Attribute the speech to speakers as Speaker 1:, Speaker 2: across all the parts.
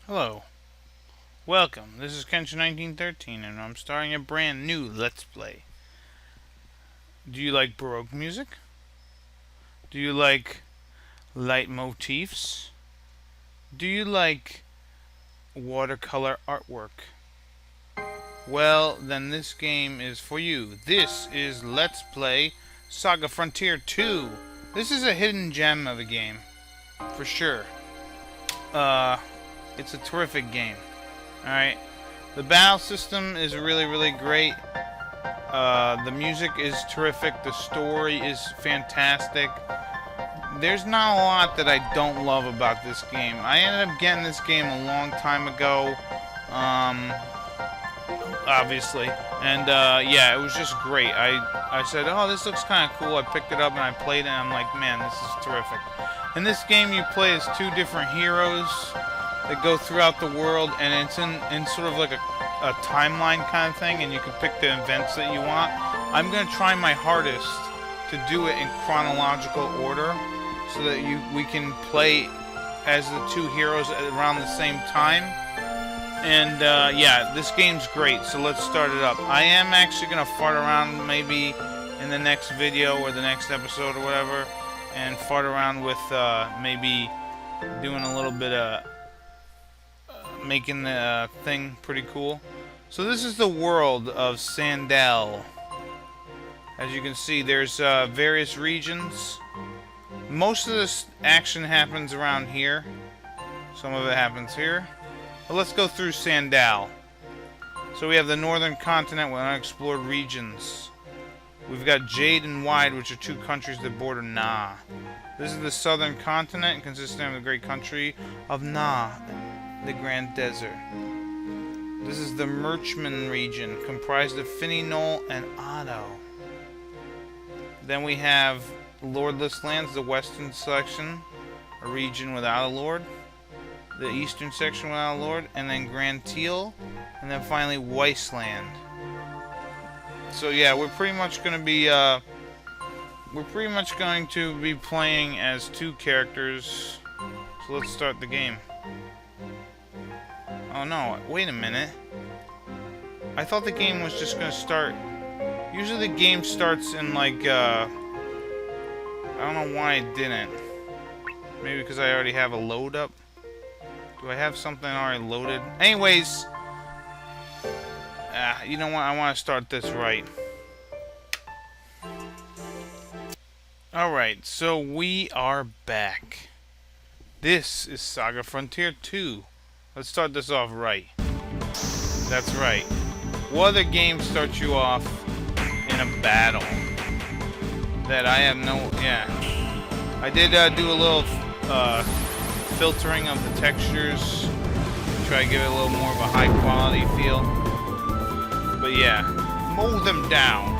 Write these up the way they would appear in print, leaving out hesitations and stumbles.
Speaker 1: Hello, welcome. This is Kenshin1913, and I'm starting a brand new Let's Play. Do you like Baroque music? Do you like leitmotifs? Do you like watercolor artwork? Well, then this game is for you. This is Let's Play Saga Frontier 2. This is a hidden gem of a game, for sure. It's a terrific game. Alright, the battle system is really great. The music is terrific. The story is fantastic. There's not a lot that I don't love about this game. I ended up getting this game a long time ago, obviously, and yeah, it was just great. I said, oh, this looks kind of cool. I picked it up and I played it, and I'm like, man, this is terrific. In this game, you play as two different heroes that go throughout the world, and it's in sort of like a timeline kind of thing, and you can pick the events that you want. I'm going to try my hardest to do it in chronological order so that we can play as the two heroes around the same time. And yeah, this game's great, so let's start it up. I am actually going to fart around maybe in the next video or the next episode or whatever, and fart around with maybe doing a little bit of making the thing pretty cool. So this is the world of Sandail. As you can see, there's various regions. Most of this action happens around here. Some of it happens here. But let's go through Sandail. So we have the northern continent with unexplored regions. We've got Jade and Wide, which are two countries that border Na. This is the southern continent, consisting of the great country of Na, the Grand Desert. This is the Merchman region, comprised of Finney-Knoll and Otto. Then we have Lordless Lands, the western section, a region without a lord. The eastern section without a lord, and then Grand Teal, and then finally Wasteland. So yeah, we're pretty much going to be playing as two characters. So let's start the game. Oh no, wait a minute. I thought the game was just going to start. Usually the game starts in like, I don't know why it didn't. Maybe because I already have a load up. Do I have something already loaded? Anyways, you know what? I want to start this right. Alright, so we are back. This is Saga Frontier 2. Let's start this off right. That's right. What other game starts you off in a battle? That I have no... Yeah. I did do a little filtering of the textures. Try to give it a little more of a high quality feel. But yeah. Mow them down.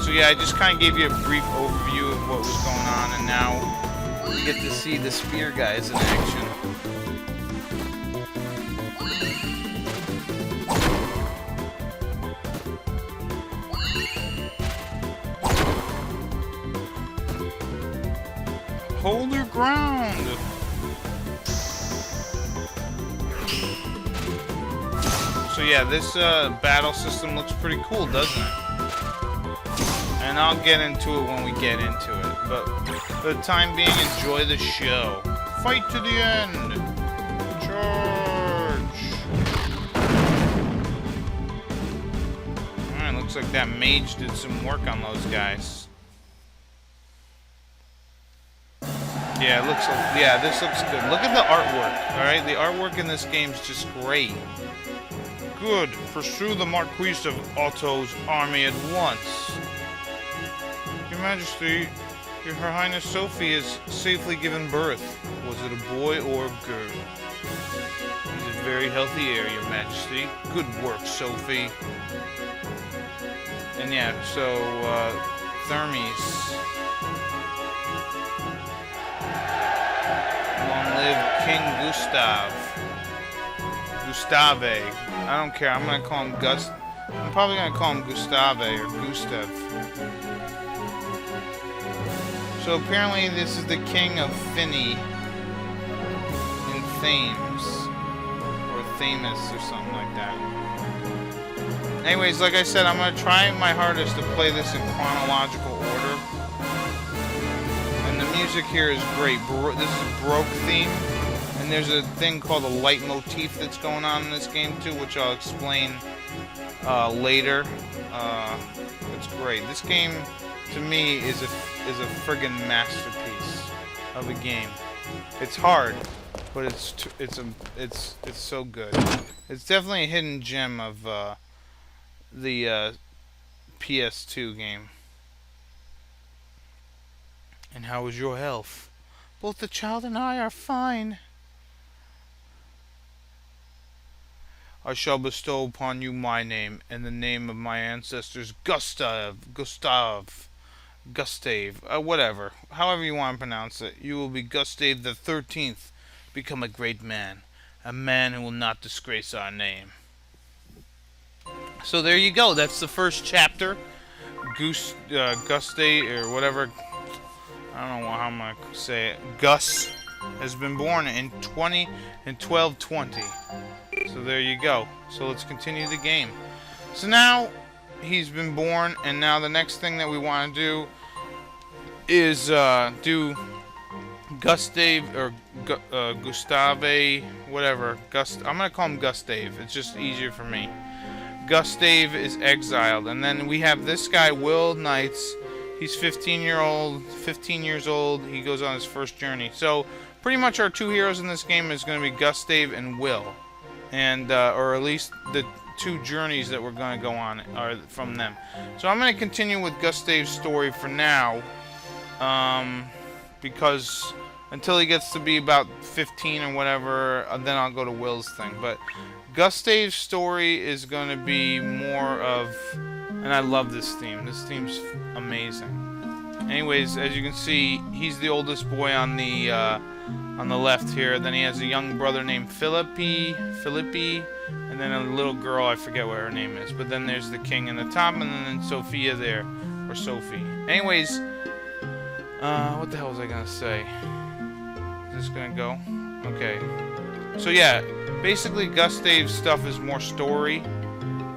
Speaker 1: So yeah, I just kind of gave you a brief overview of what was going on, and now you get to see the spear guys in action. Hold your ground! So yeah, this battle system looks pretty cool, doesn't it? And I'll get into it when we get into it. But for the time being, enjoy the show. Fight to the end! Charge! Alright, looks like that mage did some work on those guys. Yeah, it looks. Yeah, this looks good. Look at the artwork. All right, the artwork in this game is just great. Good. Pursue the Marquis of Otto's army at once. Your Majesty, Her Highness Sophie has safely given birth. Was it a boy or a girl? He's a very healthy heir, Your Majesty. Good work, Sophie. And yeah, so Thermes. Long live King Gustave. I don't care. I'm gonna call him I'm probably gonna call him Gustave or Gustav. So apparently this is the king of Finney in Thames. Or Thamus or something like that. Anyways, like I said, I'm going to try my hardest to play this in chronological order. And the music here is great. This is Baroque theme. And there's a thing called a leitmotif that's going on in this game too, which I'll explain later. It's great. This game, to me, is a friggin' masterpiece of a game. It's hard, but it's so good. It's definitely a hidden gem of the PS2 game. And how is your health? Both the child and I are fine. I shall bestow upon you my name and the name of my ancestors, Gustave, whatever. However you want to pronounce it. You will be Gustave XIII. Become a great man. A man who will not disgrace our name. So there you go. That's the first chapter. Gustave, or whatever. I don't know how I'm going to say it. Gus has been born in 1220. So there you go. So let's continue the game. So now he's been born, and now the next thing that we want to do is do Gustave or Gustave, whatever. I'm gonna call him Gustave. It's just easier for me. Gustave is exiled, and then we have this guy, Will Knights. He's 15 years old. He goes on his first journey. So pretty much our two heroes in this game is going to be Gustave and Will. And or at least the two journeys that we're going to go on are from them. So I'm going to continue with Gustave's story for now, because until he gets to be about 15 or whatever, then I'll go to Will's thing. But Gustave's story is going to be more of, and I love this theme. This theme's amazing. Anyways, as you can see, he's the oldest boy on the left here. Then he has a young brother named Philippi, and then a little girl, I forget what her name is. But then there's the king in the top, and then Sophia there, or Sophie. Anyways, what the hell was I gonna say? Is this gonna go? Okay. So yeah, basically Gustave's stuff is more story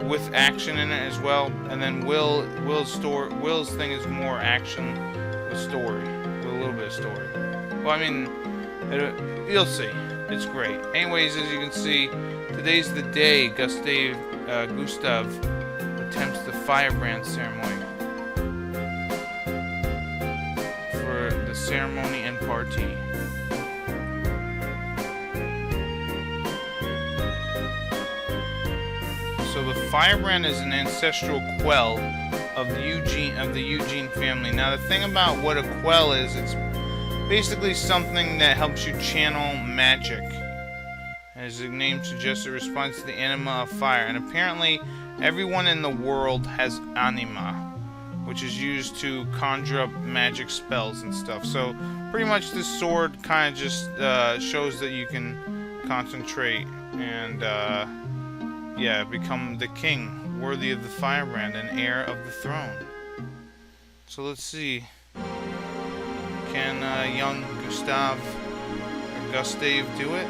Speaker 1: with action in it as well, and then Will's thing is more action with story, with a little bit of story. Well, I mean, you'll see. It's great. Anyways, as you can see, today's the day Gustave attempts the firebrand ceremony for the ceremony and party. So the firebrand is an ancestral quell of the Eugene family. Now the thing about what a quell is, it's basically something that helps you channel magic. As the name suggests, it responds to the anima of fire. And apparently everyone in the world has anima, which is used to conjure up magic spells and stuff. So pretty much this sword kind of just shows that you can concentrate and yeah, become the king, worthy of the firebrand and heir of the throne. So let's see. Can young Gustave do it?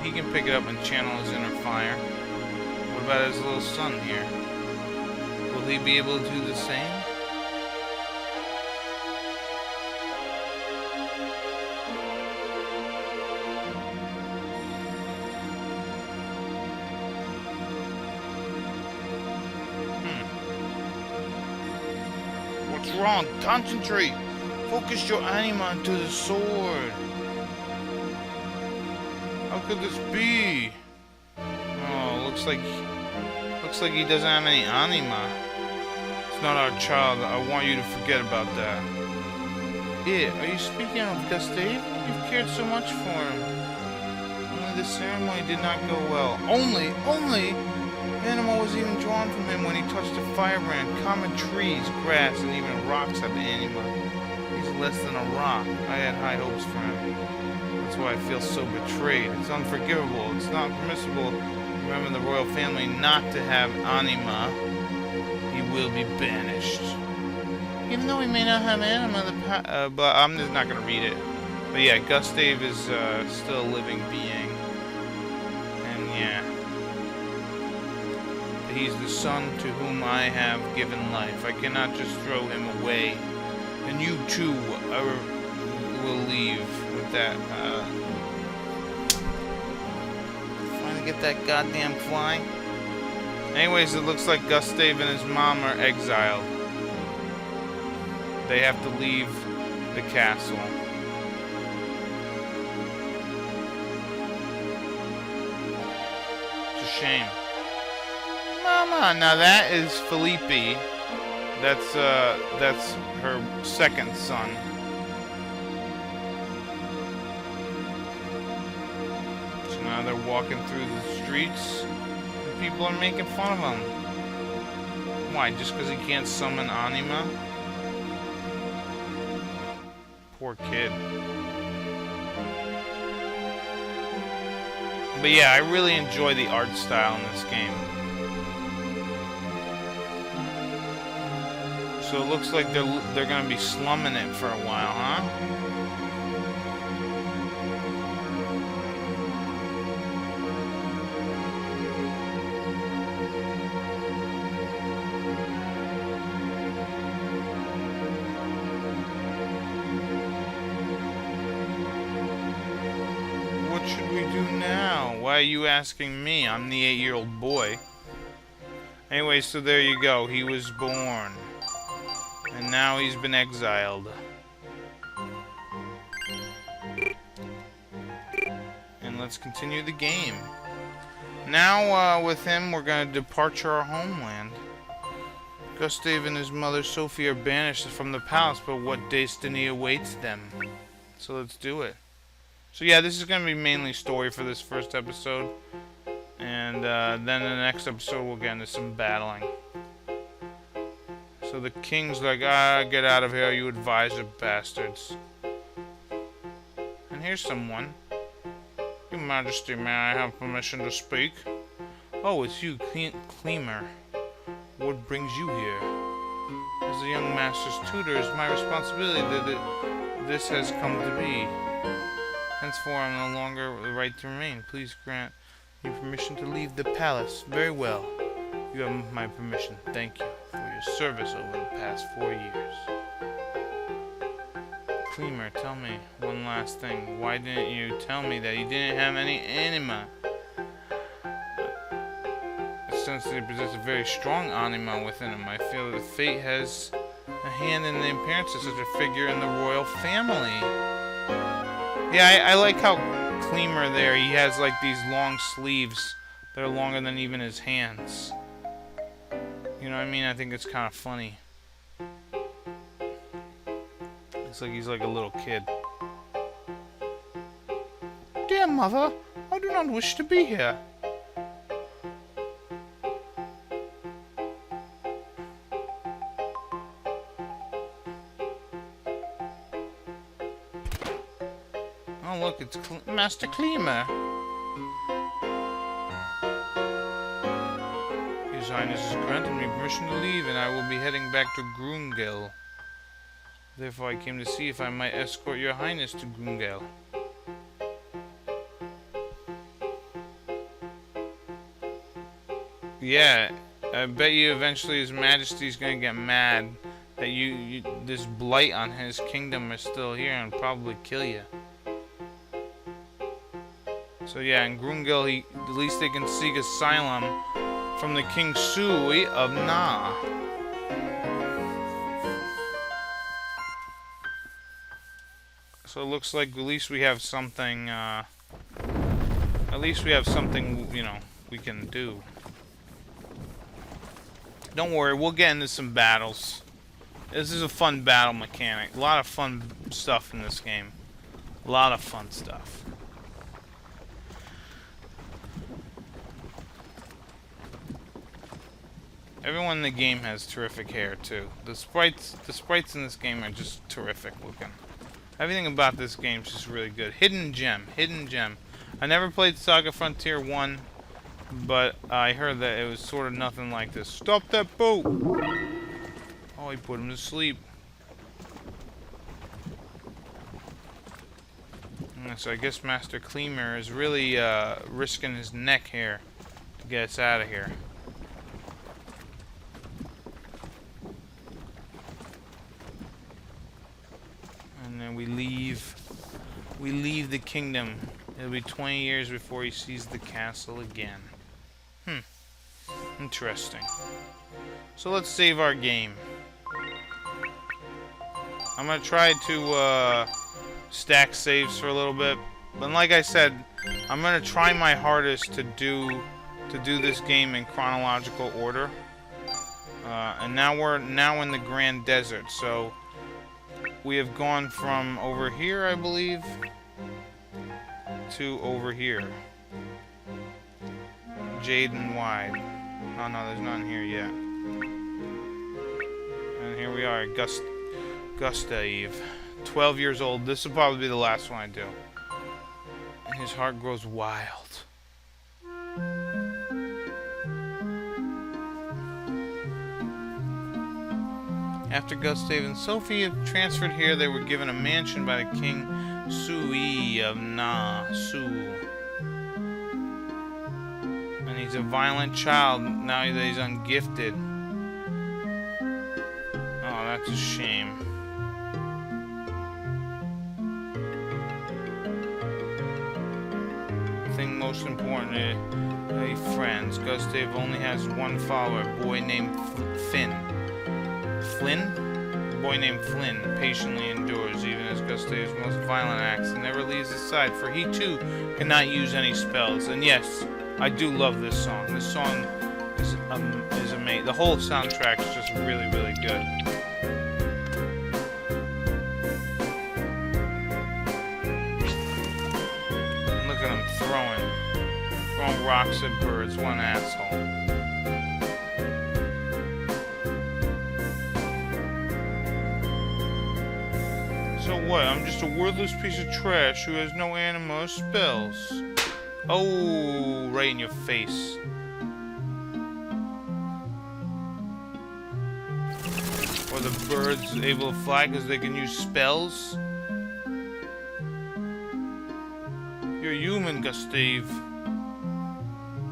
Speaker 1: He can pick it up and channel his inner fire. What about his little son here? Will he be able to do the same? What's wrong? Concentrate! Focus your anima into the sword! How could this be? Oh, looks like he doesn't have any anima. It's not our child. I want you to forget about that. Yeah, are you speaking of Gustave? You've cared so much for him. the ceremony did not go well. Only, Anima was even drawn from him when he touched a firebrand. Common trees, grass, and even rocks have Anima. He's less than a rock. I had high hopes for him. That's why I feel so betrayed. It's unforgivable. It's not permissible. Remember the royal family not to have Anima. He will be banished. Even though he may not have Anima, but I'm just not going to read it. But yeah, Gustave is still a living being. And yeah. He's the son to whom I have given life. I cannot just throw him away. And you too will leave with that. Trying to get that goddamn fly. Anyways, it looks like Gustave and his mom are exiled. They have to leave the castle. It's a shame. Mama, now that is Felipe. That's her second son. So now they're walking through the streets, and people are making fun of him. Why? Just because he can't summon Anima? Poor kid. But yeah, I really enjoy the art style in this game. So it looks like they're gonna be slumming it for a while, huh? What should we do now? Why are you asking me? I'm the 8-year-old boy. Anyway, so there you go. He was born. And now he's been exiled. And let's continue the game. Now, with him, we're going to depart our homeland. Gustave and his mother Sophie are banished from the palace, but what destiny awaits them? So let's do it. So yeah, this is going to be mainly story for this first episode. And then in the next episode, we'll get into some battling. So the king's like, get out of here, you advisor bastards. And here's someone. Your Majesty, may I have permission to speak? Oh, it's you, Cleamer. What brings you here? As the young master's tutor, it's my responsibility that this has come to be. Henceforth, I am no longer the right to remain. Please grant me permission to leave the palace. Very well. You have my permission. Thank you for your service over the past 4 years. Cleamer, tell me one last thing. Why didn't you tell me that he didn't have any anima? Since he possesses a very strong anima within him, I feel that fate has a hand in the appearance of such a figure in the royal family. Yeah, I like how Cleamer there, he has like these long sleeves that are longer than even his hands. You know what I mean? I think it's kind of funny. It's like he's like a little kid. Dear mother, I do not wish to be here. Oh look, it's Master Cleamer. His Highness has granted me permission to leave, and I will be heading back to Grungel. Therefore, I came to see if I might escort your Highness to Grungel. Yeah, I bet you eventually His Majesty's gonna get mad that this blight on his kingdom is still here and probably kill you. So yeah, in Grungel, at least they can seek asylum from the King Sui of Na. So it looks like at least we have something, you know, we can do. Don't worry, we'll get into some battles. This is a fun battle mechanic. A lot of fun stuff in this game. A lot of fun stuff. Everyone in the game has terrific hair too. The sprites in this game are just terrific looking. Everything about this game is just really good. Hidden gem, hidden gem. I never played Saga Frontier 1, but I heard that it was sort of nothing like this. Stop that boat! Oh, he put him to sleep. So I guess Master Cleamer is really risking his neck here to get us out of here. And then we leave the kingdom. It'll be 20 years before he sees the castle again. Interesting. So let's save our game. I'm gonna try to stack saves for a little bit, but like I said, I'm gonna try my hardest to do this game in chronological order. And now we're in the Grand Desert, so we have gone from over here, I believe, to over here. Jade and Wide. Oh no, there's none here yet. And here we are, Gustave. 12 years old. This will probably be the last one I do. And his heart grows wild. After Gustave and Sophie had transferred here, they were given a mansion by the King Sui of Na-Su. And he's a violent child now that he's ungifted. Oh, that's a shame. Most important friends. Gustave only has one follower, a boy named Flynn. Flynn? A boy named Flynn patiently endures even as Gustave's most violent acts and never leaves his side, for he too cannot use any spells. And yes, I do love this song. This song is amazing. The whole soundtrack is just really, really good. Throwing rocks at birds, one asshole. So what? I'm just a worthless piece of trash who has no anima or spells. Oh, right in your face. Or the birds able to fly because they can use spells? You're human, Gustave.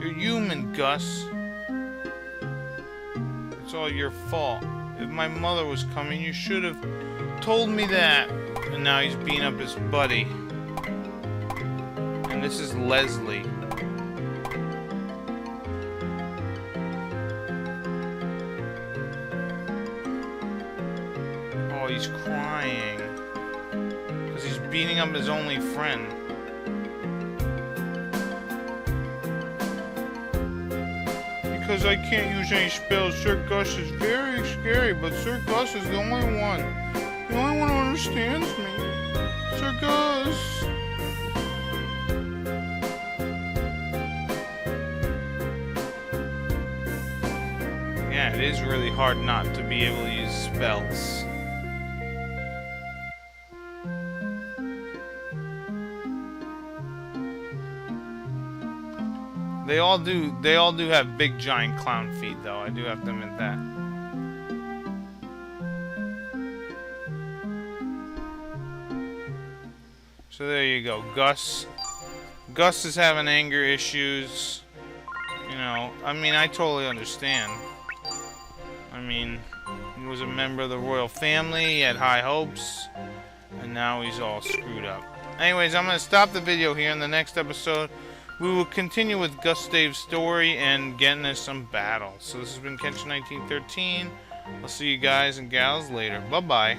Speaker 1: You're human, Gus. It's all your fault. If my mother was coming, you should have told me that. And now he's beating up his buddy. And this is Leslie. Oh, he's crying. Because he's beating up his only friend. Because I can't use any spells. Sir Gus is very scary, but Sir Gus is the only one. The only one who understands me. Sir Gus. Yeah, it is really hard not to be able to use spells. They all do have big giant clown feet though, I do have to admit that. So there you go. Gus is having anger issues. You know, I mean, I totally understand. I mean, he was a member of the royal family, he had high hopes, and now he's all screwed up. Anyways, I'm going to stop the video here. In the next episode, we will continue with Gustave's story and getting into some battles. So this has been Kenshin 1913. I'll see you guys and gals later. Bye-bye.